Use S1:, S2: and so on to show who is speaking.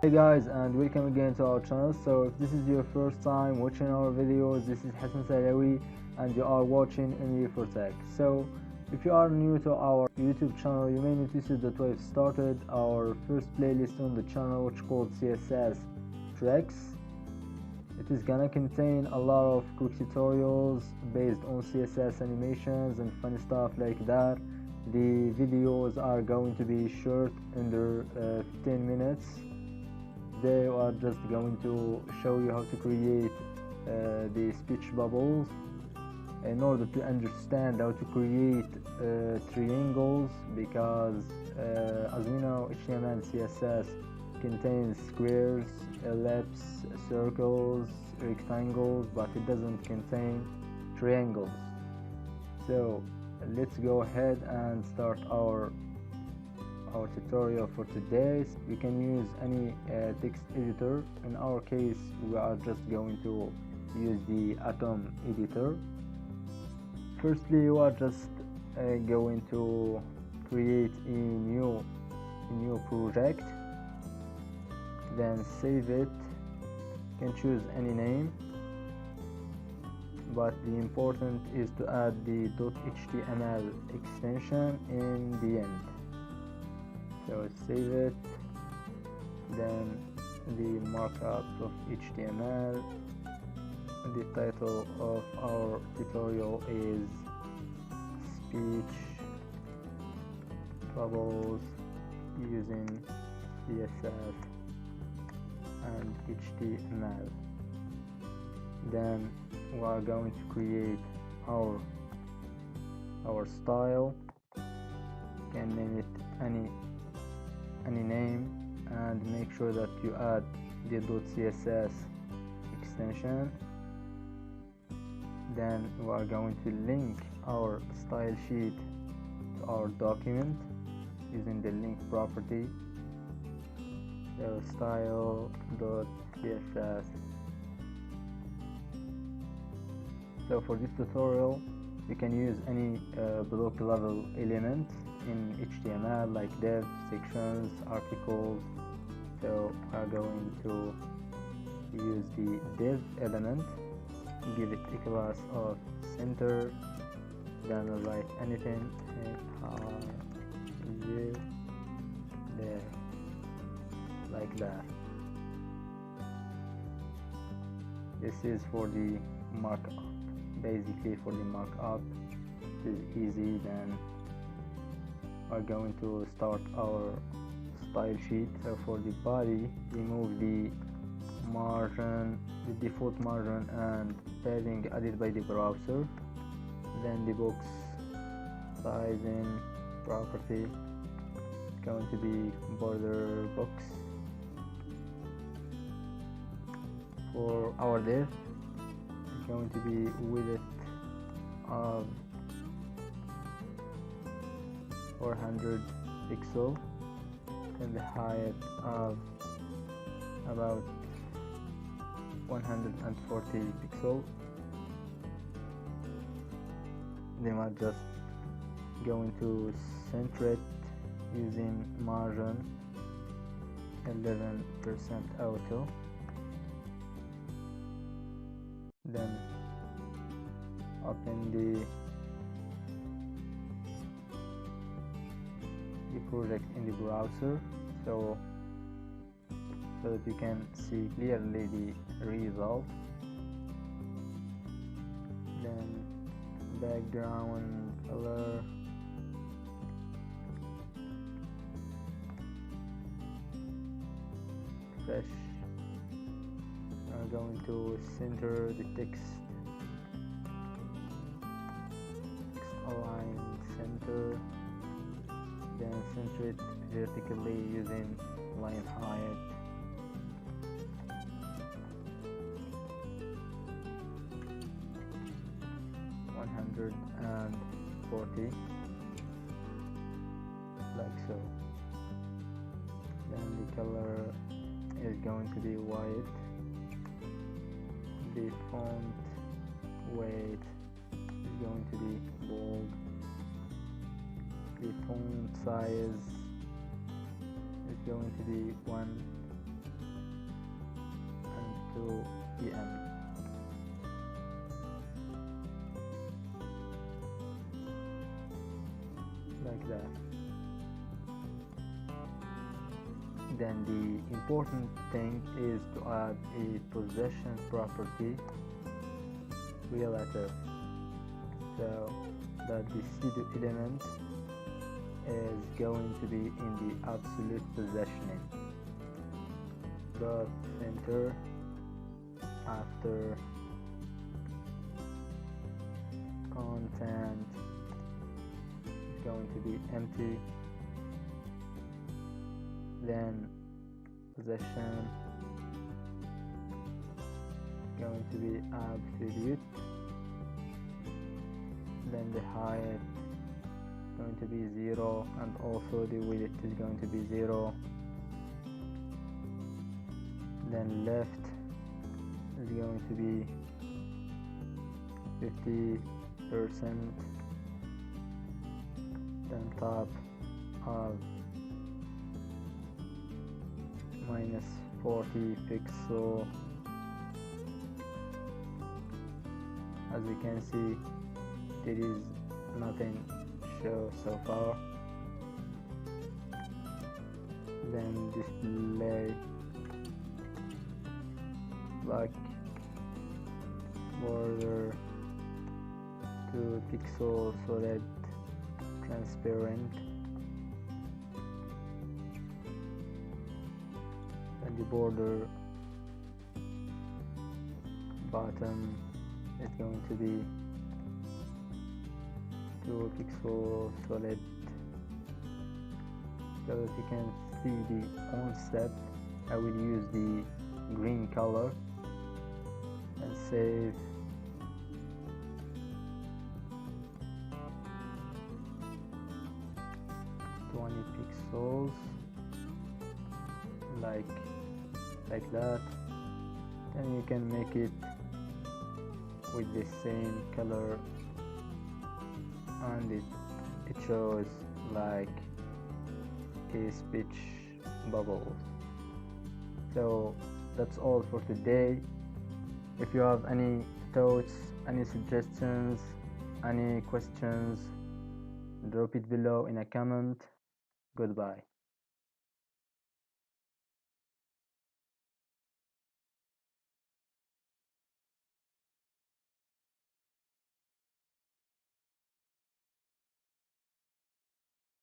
S1: Hey guys, and welcome again to our channel. So if this is your first time watching our videos, this is Hassan Salawi and you are watching Envy for Tech. So if you are new to our YouTube channel, you may notice that we've started our first playlist on the channel, which is called CSS Tracks. It is gonna contain a lot of quick tutorials based on CSS animations and funny stuff like that. The videos are going to be short, under 15 minutes. They are just going to show you how to create the speech bubbles in order to understand how to create triangles, because as we know, HTML and CSS contains squares, ellipses, circles, rectangles, but it doesn't contain triangles. So let's go ahead and start our tutorial for today. You can use any text editor. In our case, we are just going to use the Atom editor. Firstly, we are just going to create a new project, then save it. You can choose any name, but the important is to add the .html extension in the end. So save it, then the markup of HTML. The title of our tutorial is Speech Bubbles using CSS and HTML. Then we are going to create our style. You can name it any name, and make sure that you add the .css extension. Then we are going to link our style sheet to our document using the link property. So style.css. So for this tutorial, you can use any block level element in HTML, like div, sections, articles. So we are going to use the div element, give it a class of center, then we'll write anything there, like that. This is for the markup. Basically, for the markup, it is easy. Then we're going to start our style sheet. So for the body, remove the margin, the default margin and padding added by the browser. Then the box sizing property is going to be border box. For our div, it's going to be width of 400 pixel and the height of about 140 pixel. Then I'm just going to center it using margin 11% auto. Then open the project in the browser, so that you can see clearly the result. Then background color, fresh. I'm going to center the text align center, then center it vertically using line height. And 40, like so. Then the color is going to be white. The font weight is going to be bold. The font size is going to be 1 2 pm, like that. Then the important thing is to add a possession property relative, so that the pseudo element is going to be in the absolute possession. Dot center after content is going to be empty, then possession is going to be absolute, then the height is going to be 0, and also the width is going to be 0, then left is going to be 50%, then top of minus 40 pixel. As you can see, there is nothing show so far. Then display black border 2 pixel solid transparent, and the border bottom is going to be 2 pixel solid. So as you can see the concept, I will use the green color and save. Pixels like that. Then you can make it with the same color, and it shows like a speech bubble. So that's all for today. If you have any thoughts, any suggestions, any questions, drop it below in a comment. Goodbye.